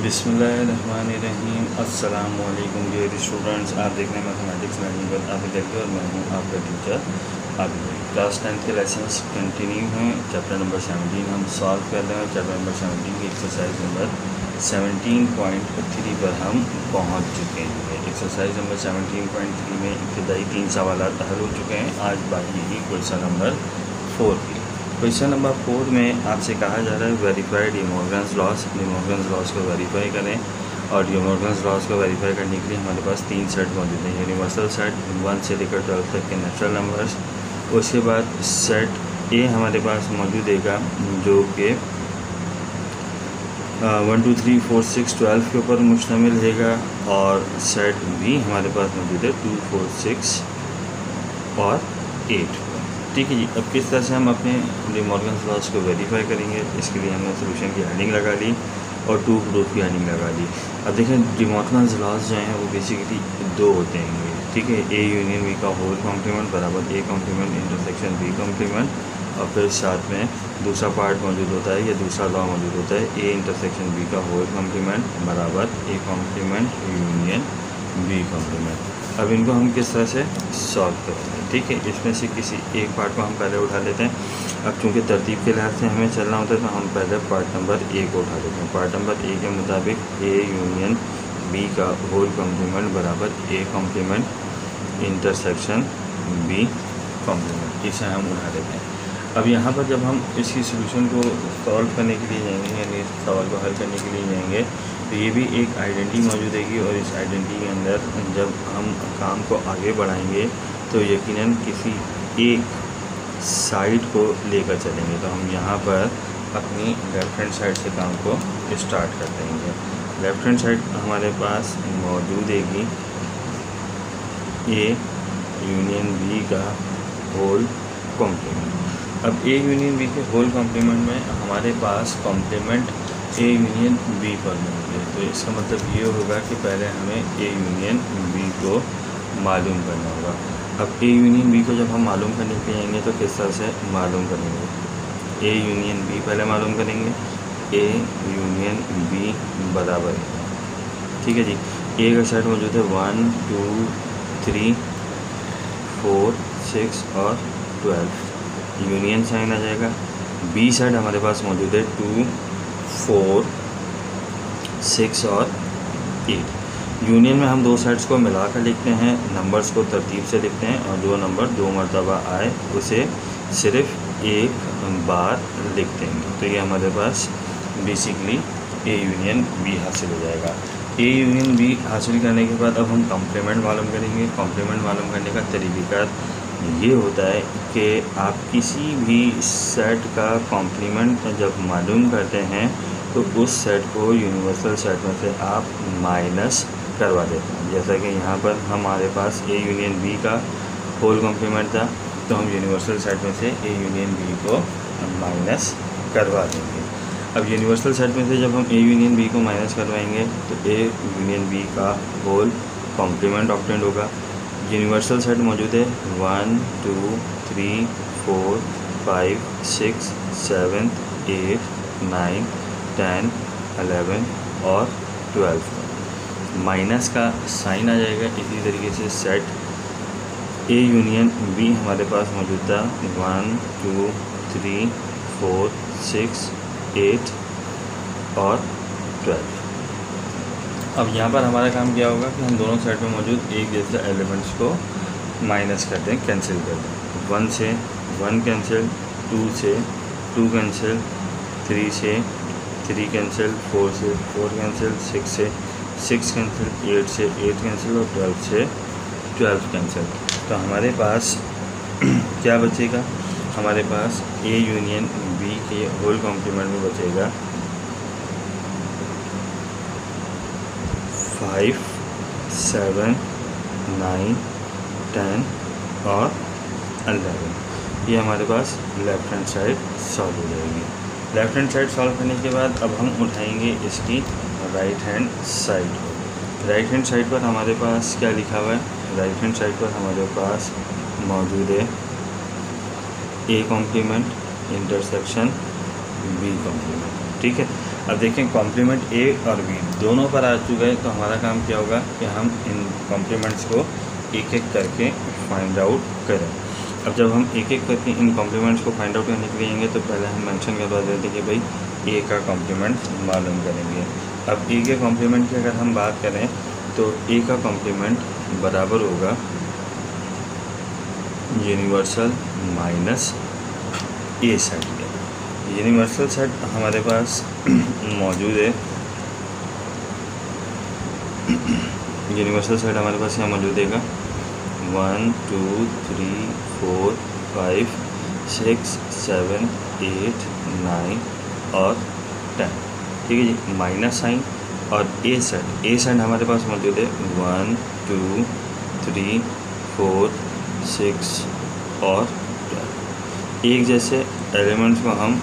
बिस्मिल्लाहिर्रहमानिर्रहीम। अस्सलाम वालेकुम डियर स्टूडेंट्स, आप देख रहे हैं mathematics learning with Abid Ali और मैं हूँ आपका टीचर आबिद अली। क्लास 10 के लेसन्स कंटिन्यू हैं। चैप्टर नंबर 17 हम सॉल्व कर रहे हैं। चैप्टर नंबर 17 की एक्सरसाइज नंबर 17.3 पर हम पहुँच चुके हैं। एक्सरसाइज नंबर 17.3 में इब्तदाई 3 सवाल हल हो चुके हैं। आज बाकी ही क्वेश्चन नंबर 4 की। क्वेश्चन नंबर 4 में आपसे कहा जा रहा है verify D Morgan's loss. D Morgan's loss को वेरीफाई करें, और डी मॉर्गन्स लॉस को वेरीफाई करने के लिए हमारे पास 3 सेट मौजूद हैं। यूनिवर्सल सेट 1 से लेकर 12 तक के नेचुरल नंबर्स। उसके बाद सेट ए हमारे पास मौजूद है जो कि 1 2 3 4 6 12 के ऊपर मुश्तमिल है, और सेट बी हमारे पास मौजूद है 2 4 6 और 8। ठीक है जी। अब किस तरह से हम अपने डी मॉर्गन्स लॉस को वेरीफाई करेंगे, इसके लिए हमने सोल्यूशन की हेडिंग लगा ली और टू प्रूफ की हेडिंग लगा ली। अब देखें डी मॉर्गन्स लॉस जो हैं वो बेसिकली 2 होते हैं। ठीक है, ए यूनियन बी का होल कॉम्प्लीमेंट बराबर A complement intersection B complement, और फिर साथ में दूसरा पार्ट मौजूद होता है या दूसरा लॉ मौजूद होता है ए इंटरसेक्शन बी का होल कॉम्प्लीमेंट बराबर A complement union B complement. अब इनको हम किस तरह से सॉल्व करते हैं। ठीक है, इसमें से किसी एक पार्ट को हम पहले उठा लेते हैं। अब चूँकि तरतीब के लिहाज से हमें चलना होता है तो हम पहले पार्ट नंबर ए को उठा लेते हैं। पार्ट नंबर ए के मुताबिक ए यूनियन बी का होल कॉम्प्लीमेंट बराबर A complement intersection B complement, इसे हम उठा लेते हैं। अब यहाँ पर जब हम इसकी सोल्यूशन को सॉल्व करने के लिए जाएंगे, यानी इस सवाल को हल करने के लिए जाएंगे, तो ये भी एक आइडेंटिटी मौजूद है, और इस आइडेंटिटी के अंदर जब हम काम को आगे बढ़ाएंगे तो यकीनन किसी एक साइड को लेकर चलेंगे। तो हम यहाँ पर अपनी लेफ़्ट हैंड साइड से काम को स्टार्ट कर देंगे। लेफ़्ट हैंड साइड हमारे पास मौजूद है ए यूनियन बी का होल कॉम्प्लीमेंट। अब ए यूनियन बी के होल कॉम्प्लीमेंट में हमारे पास कॉम्प्लीमेंट ए यूनियन बी पर मौजूद है, तो इसका मतलब ये होगा कि पहले हमें ए यूनियन बी को मालूम करना होगा। अब ए यूनियन बी को जब हम मालूम करने के लिए आएंगे तो किस तरह से मालूम करेंगे। ए यूनियन बी पहले मालूम करेंगे। ए यूनियन बी बराबर है, ठीक है जी, ए का सेट मौजूद है 1 2 3 4 6 और 12। यूनियन साइन आ जाएगा। बी साइड हमारे पास मौजूद है 2 4 6 और 8। यूनियन में हम दो साइड्स को मिलाकर लिखते हैं, नंबर्स को तरतीब से लिखते हैं, और जो नंबर 2 मरतबा आए उसे सिर्फ एक बार लिखते हैं। तो ये हमारे पास बेसिकली ए यूनियन बी हासिल हो जाएगा। ए यूनियन बी हासिल करने के बाद अब हम कॉम्प्लीमेंट मालूम करेंगे। कॉम्प्लीमेंट मालूम करने का तरीक़ाकार ये होता है कि आप किसी भी सेट का कॉम्प्लीमेंट जब मालूम करते हैं तो उस सेट को यूनिवर्सल सेट में से आप माइनस करवा देते हैं। जैसा कि यहाँ पर हमारे पास ए यूनियन बी का होल कॉम्प्लीमेंट था, तो हम यूनिवर्सल सेट में से ए यूनियन बी को माइनस करवा देंगे। अब यूनिवर्सल सेट में से जब हम ए यूनियन बी को माइनस करवाएंगे तो ए यूनियन बी का होल कॉम्प्लीमेंट ऑब्टेंड होगा। यूनिवर्सल सेट मौजूद है 1 2 3 4 5 6 7 8 9 10 11 और 12। माइनस का साइन आ जाएगा। इसी तरीके से सेट ए यूनियन बी हमारे पास मौजूद था 1 2 3 4 6 8 और 12। अब यहाँ पर हमारा काम क्या होगा कि हम दोनों साइड में मौजूद एक जैसे एलिमेंट्स को माइनस कर दें, कैंसिल कर दें। 1 से 1 कैंसिल, 2 से 2 कैंसिल, 3 से 3 कैंसिल, 4 से 4 कैंसिल, 6 से 6 कैंसिल, 8 से 8 कैंसिल और 12 से 12 कैंसिल। तो हमारे पास क्या बचेगा, हमारे पास ए यूनियन बी के होल कॉम्प्लीमेंट में बचेगा 5 7 9 10 और 11। ये हमारे पास लेफ़्ट हैंड साइड सॉल्व हो जाएगी। लेफ़्ट हैंड साइड सॉल्व करने के बाद अब हम उठाएंगे इसकी right hand side. Right hand side पर हमारे पास क्या लिखा हुआ है, राइट हैंड साइड पर हमारे पास मौजूद है A complement intersection B complement. ठीक है, अब देखें कॉम्प्लीमेंट ए और बी दोनों पर आ चुका है, तो हमारा काम क्या होगा कि हम इन कॉम्प्लीमेंट्स को एक एक करके फाइंड आउट करें। अब जब हम एक एक करके इन कॉम्प्लीमेंट्स को फाइंड आउट करने के लिए जाएंगे तो पहले हम मेंशन करवा देते हैं कि भाई ए का कॉम्प्लीमेंट मालूम करेंगे। अब ए के कॉम्प्लीमेंट की अगर हम बात करें तो ए का कॉम्प्लीमेंट बराबर होगा यूनिवर्सल माइनस ए सेट के। यूनिवर्सल सेट हमारे पास मौजूद है, यूनिवर्सल सेट हमारे पास यहाँ मौजूद है 1 2 3 4 5 6 7 8 9 और 10, ठीक है जी। माइनस साइन और ए सेट हमारे पास मौजूद है 1 2 3 4 6 और 12। एक जैसे एलिमेंट्स को हम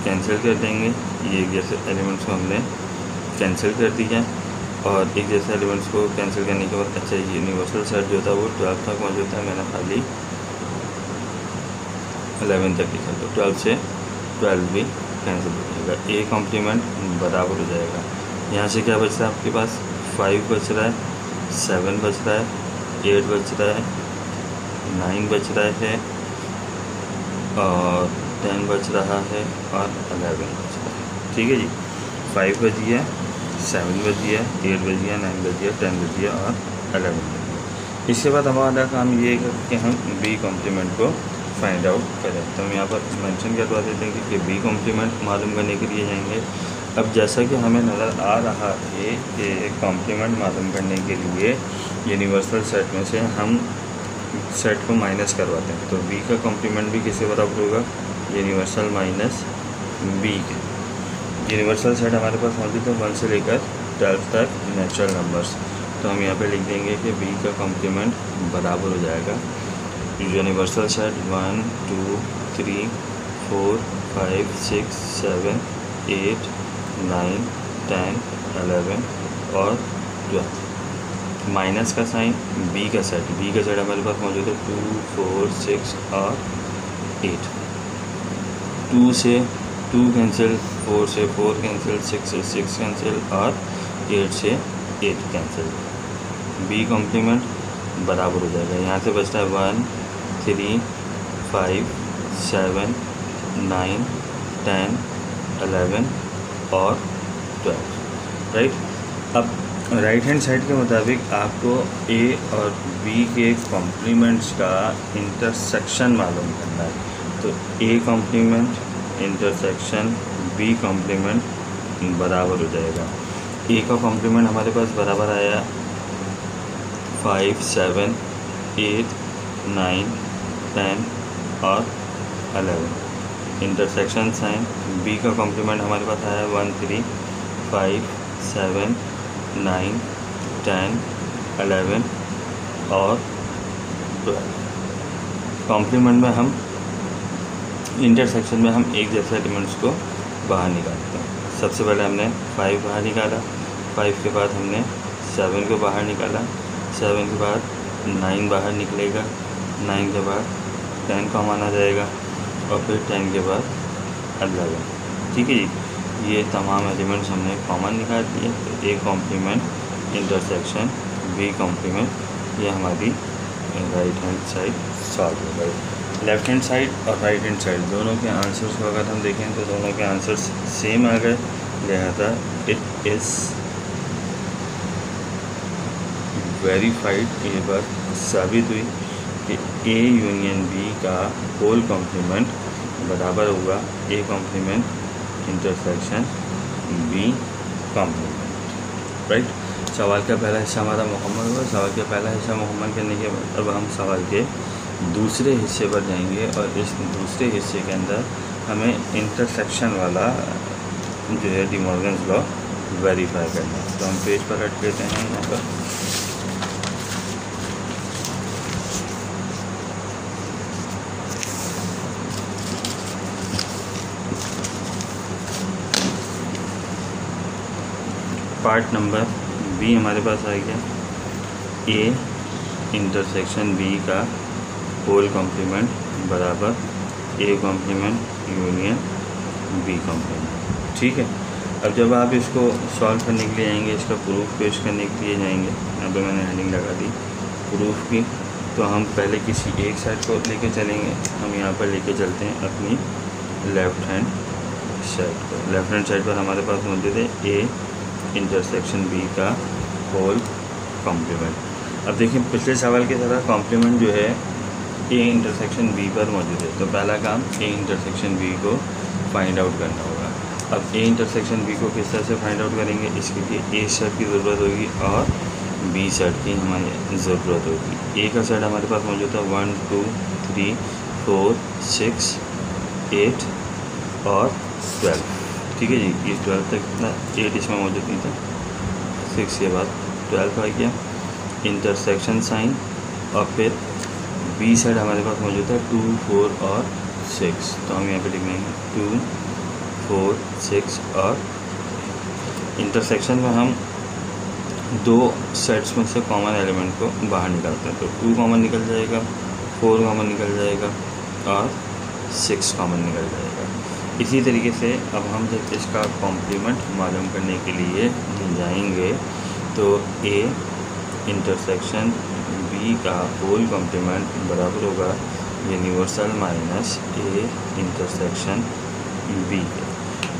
कैंसिल कर देंगे, ये एक जैसे एलिमेंट्स को हमने कैंसिल कर दिया और एक जैसे एलिमेंट्स को कैंसिल करने के बाद अच्छा यूनिवर्सल सेट जो था वो 12 तक मौजूद था, मैंने खाली 11 तक लिखा, तो 12 से 12 भी कैंसिल हो जाएगा। ए कॉम्प्लीमेंट बराबर हो जाएगा, यहाँ से क्या बच रहा है आपके पास 5 बच रहा है, 7 बच रहा है, 8 बच रहा है, 9 बच रहा है और 10 बच रहा है और 11 बच रहा है, ठीक है जी। 5 बच गया, 7 बच गया, 8 बच गया, 9 बच गया, 10 बच गया और 11 बच गया। इसके बाद हमारा काम ये है कि हम बी कॉम्प्लीमेंट को फाइंड आउट करें, तो हम यहाँ पर मेंशन करवा देते हैं कि बी कॉम्प्लीमेंट मालूम करने के लिए जाएंगे। अब जैसा कि हमें नज़र आ रहा है कि कॉम्प्लीमेंट मालूम करने के लिए यूनिवर्सल सेट में से हम सेट को माइनस करवाते हैं, तो बी का कॉम्प्लीमेंट भी किसके बराबर होगा, यूनिवर्सल माइनस बी के। यूनिवर्सल सेट हमारे पास मौजूद है 1 से लेकर 12 तक नेचुरल नंबर्स, तो हम यहाँ पे लिख देंगे कि बी का कॉम्प्लीमेंट बराबर हो जाएगा यूनिवर्सल सेट 1 2 3 4 5 6 7 8 9 10 11 और 12। माइनस का साइन बी का सेट हमारे पास मौजूद है 2 4 6 और 8। 2 से 2 कैंसिल, 4 से 4 कैंसिल, 6 से 6 कैंसिल और 8 से 8 कैंसिल। बी कॉम्प्लीमेंट बराबर हो जाएगा, यहाँ से बचता है 1 3 5 7 9 10 11 और 12, राइट। अब राइट हैंड साइड के मुताबिक आपको ए और बी के कॉम्प्लीमेंट्स का इंटरसेक्शन मालूम करना है, तो A complement intersection B complement बराबर हो जाएगा। ए का कॉम्प्लीमेंट हमारे पास बराबर आया 5 7 8 9 10 और 11। इंटरसेक्शन साइन बी का कॉम्प्लीमेंट हमारे पास आया 1 3 5 7 9 10 11 और 12। कॉम्प्लीमेंट में हम इंटरसेक्शन में हम एक जैसे एलिमेंट्स को बाहर निकालते हैं। सबसे पहले हमने 5 बाहर निकाला, 5 के बाद हमने 7 को बाहर निकाला, 7 के बाद 9 बाहर निकलेगा, 9 के बाद 10 कॉमन आ जाएगा और फिर 10 के बाद 11, ठीक है जी। ये तमाम एलिमेंट्स हमने कॉमन निकाल दिए, तो A complement intersection B complement ये हमारी राइट हैंड साइड सॉल्व हो गई। लेफ़्ट हैंड साइड और राइट हैंड साइड दोनों के आंसर्स को अगर हम देखें तो दोनों के आंसर्स सेम आ गए, लिहाजा इट इज़ वेरीफाइड। ये बात साबित हुई कि ए यूनियन बी का होल कॉम्प्लीमेंट बराबर होगा A complement intersection B complement, right. सवाल का पहला हिस्सा हमारा मुकम्मल हुआ। सवाल का पहला हिस्सा मुकम्मल करने के बाद अब हम सवाल के दूसरे हिस्से पर जाएंगे और इस दूसरे हिस्से के अंदर हमें इंटरसेक्शन वाला जो है डी मॉर्गन्स लॉ वेरीफाई करना है। तो हम पेज पर हट लेते हैं यहाँ पर। पार्ट नंबर बी हमारे पास आ गया, ए इंटरसेक्शन बी का होल कॉम्प्लीमेंट बराबर A complement union B complement, ठीक है। अब जब आप इसको सॉल्व करने के लिए आएंगे, इसका प्रूफ पेश करने के लिए जाएंगे, यहाँ पे मैंने हेडिंग लगा दी प्रूफ की, तो हम पहले किसी एक साइड को लेके चलेंगे। हम यहाँ पर लेके चलते हैं अपनी लेफ़्ट हैंड साइड को। लेफ़्ट हैंड साइड पर हमारे पास मौजूद है ए इंटरसेक्शन बी का होल कॉम्प्लीमेंट। अब देखिए पिछले सवाल की तरह कॉम्प्लीमेंट जो है ए इंटरसेक्शन बी पर मौजूद है, तो पहला काम ए इंटरसेक्शन बी को फाइंड आउट करना होगा। अब ए इंटरसेक्शन बी को किस तरह से फाइंड आउट करेंगे, इसके लिए ए सेट की ज़रूरत होगी और बी सेट की हमारी ज़रूरत होगी। ए का सेट हमारे पास मौजूद है 1 2 3 4 6 8 और 12, ठीक है जी। इस 12 तक कितना 8 इसमें मौजूद नहीं था, 6 के बाद 12 आ गया इंटरसेक्शन साइन, और फिर बी साइड हमारे पास मौजूद है 2 4 और 6, तो हम यहाँ पे लिख लेंगे 2 4 6 और इंटरसेक्शन में हम दो सेट्स में से कॉमन एलिमेंट को बाहर निकालते हैं, तो 2 कॉमन निकल जाएगा, 4 कॉमन निकल जाएगा और 6 कॉमन निकल जाएगा। इसी तरीके से अब हम जब इसका कॉम्प्लीमेंट मालूम करने के लिए जाएंगे, तो ए इंटरसेक्शन बी का होल कॉम्प्लीमेंट बराबर होगा universal minus A intersection B.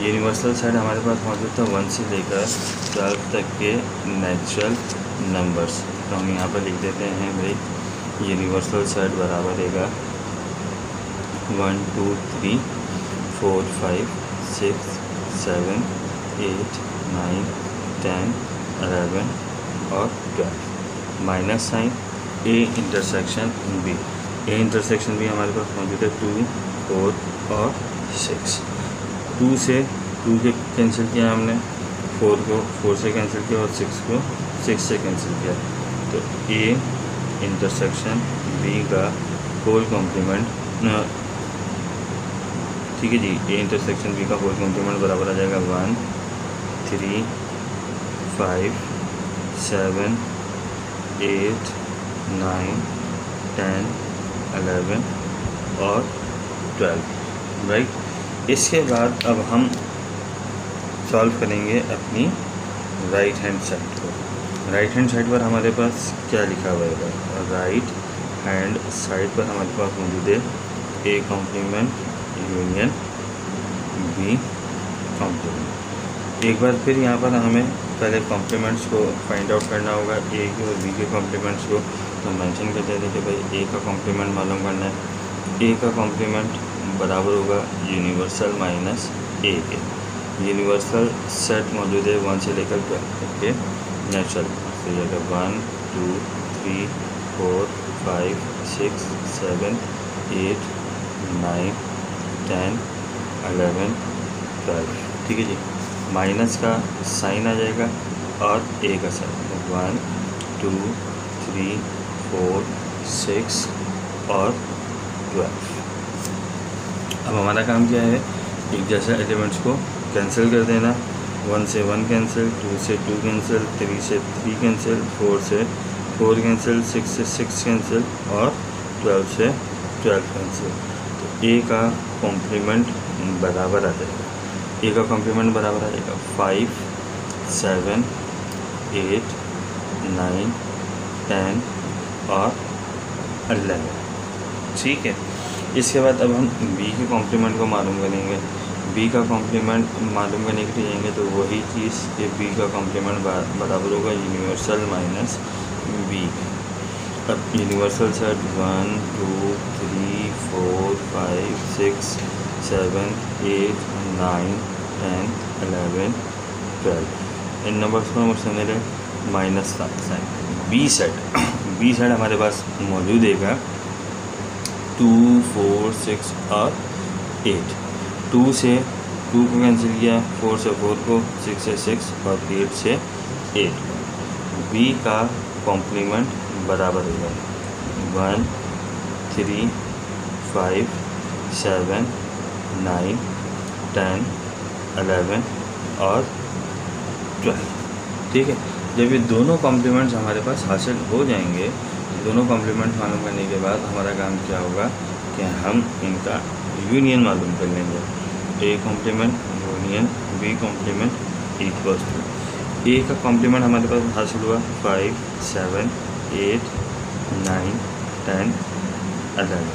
Universal side हमारे पास मौजूद था 1 से लेकर 12 तक के नेचुरल नंबर्स, तो हम यहाँ पर लिख देते हैं भाई यूनिवर्सल साइड बराबर रहेगा 1 2 3 4 5 6 7 8 9 10 11 और 12 minus sign A intersection B. A intersection B हमारे पास मौजूद है 2 4 और 6। 2 से कैंसिल किया हमने, 4 को 4 से कैंसिल किया और 6 को 6 से कैंसिल किया, तो ए इंटरसेक्शन बी का होल कॉम्प्लीमेंट, ठीक है जी, ए इंटरसेक्शन बी का होल कॉम्प्लीमेंट बराबर आ जाएगा 1 3 5 7 8 9 10 11 और 12, राइट। इसके बाद अब हम सॉल्व करेंगे अपनी राइट हैंड साइड को। राइट हैंड साइड पर हमारे पास क्या लिखा हुआ है, राइट हैंड साइड पर हमारे पास मौजूद है A complement union B complement. एक बार फिर यहाँ पर हमें पहले कॉम्प्लीमेंट्स को फाइंड आउट करना होगा, ए के और बी के कॉम्प्लीमेंट्स को, तो मेंशन कर देते कि भाई ए का कॉम्प्लीमेंट मालूम करना है। ए का कॉम्प्लीमेंट बराबर होगा यूनिवर्सल माइनस ए के। यूनिवर्सल सेट मौजूद है 1 से लेकर 12 तक के नेचुरल, तो ये 1 2 3 4 5 6 7 8 9 10 11 12, ठीक है जी। माइनस का साइन आ जाएगा और ए का साइन 1 2 3 4 6 और 12। अब हमारा काम क्या है, एक जैसा एलिमेंट्स को कैंसिल कर देना। 1 से 1 कैंसिल, 2 से 2 कैंसिल, 3 से 3 कैंसिल, 4 से 4 कैंसिल, 6 से 6 कैंसिल और 12 से 12 कैंसिल। तो ए का कॉम्प्लीमेंट बराबर आ जाएगा, ए का कॉम्प्लीमेंट बराबर आ जाएगा 5 7 8 9 10 और 11, ठीक है। इसके बाद अब हम बी के कॉम्प्लीमेंट को मालूम करेंगे। बी का कॉम्प्लीमेंट मालूम करने के लिए जाएंगे, तो वही चीज़ कि बी का कॉम्प्लीमेंट बराबर होगा यूनिवर्सल माइनस बी। अब यूनिवर्सल सेट 1 2 3 4 5 6 7 8 9 10 11 12, इन नंबर्स को हम उससे मिले माइनस साइन। बी सेट हमारे पास मौजूद है 2 4 6 और 8। 2 से 2 को कैंसिल किया, 4 से 4 को, 6 से 6 और 8 से 8। बी का कॉम्प्लीमेंट बराबर होगा 1 3 5 7 9 10 11 और 12, ठीक है। जब ये दोनों कॉम्प्लीमेंट्स हमारे पास हासिल हो जाएंगे, दोनों कॉम्प्लीमेंट मालूम करने के बाद हमारा काम क्या होगा कि हम इनका यूनियन मालूम कर लेंगे। A complement union B complement equals to A का कॉम्प्लीमेंट हमारे पास हासिल हुआ 5, 7, 8, 9, 10, 11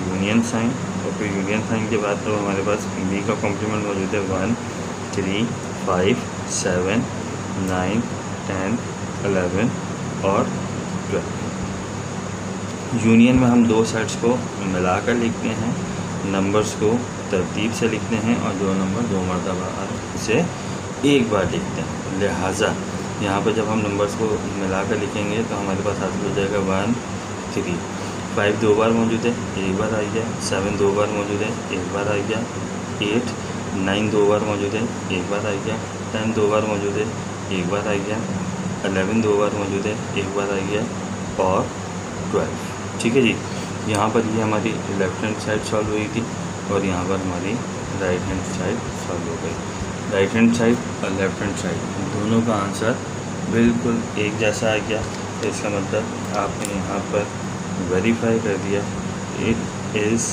यूनियन साइन। और फिर यूनियन साइन के बाद तो हमारे पास बी का कॉम्प्लीमेंट मौजूद है 1, 3, 5, 7, 9, 10, 11 और 12। यूनियन में हम दो सेट्स को मिलाकर लिखते हैं, नंबर्स को तरतीब से लिखते हैं और जो नंबर दो मरतबा इसे एक बार लिखते हैं। लिहाजा यहाँ पर जब हम नंबर्स को मिलाकर लिखेंगे तो हमारे पास हासिल हो जाएगा 1, 3। 5 दो बार मौजूद है, एक बार आ गया। 7 दो बार मौजूद है, एक बार आ गया। 8, 9 दो बार मौजूद है, एक बार आ गया। 10 दो बार मौजूद है, एक बार आ गया। 11 दो बार मौजूद है, एक बार आ गया। और 12। ठीक है जी। यहाँ पर ये हमारी लेफ़्ट हैंड साइड सॉल्व हुई थी और यहाँ पर हमारी राइट हैंड साइड सॉल्व हो गई। राइट हैंड साइड और लेफ़्ट हैंड साइड दोनों का आंसर बिल्कुल एक जैसा आ गया। तो इसका मतलब आपने यहाँ पर वेरीफाई कर दिया, इट इज़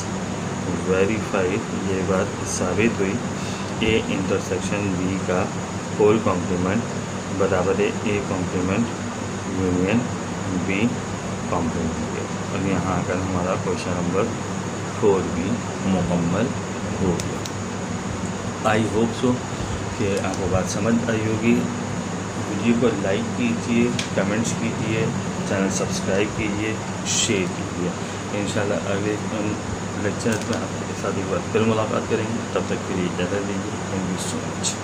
वेरीफाइड। ये बात साबित हुई ए इंटरसेक्शन बी का होल कॉम्प्लीमेंट बराबर है A complement union B complement. और यहाँ आकर हमारा क्वेश्चन नंबर 4 भी मुकम्मल हो गया। आई होप सो कि आपको बात समझ आई होगी। वीडियो को लाइक कीजिए, कमेंट्स कीजिए, चैनल सब्सक्राइब कीजिए, शेयर कीजिए। इंशाल्लाह अगले लेक्चर में आपके साथ एक बार फिर मुलाकात करेंगे। तब तक के लिए इजाज़त दीजिए। Thank you so much.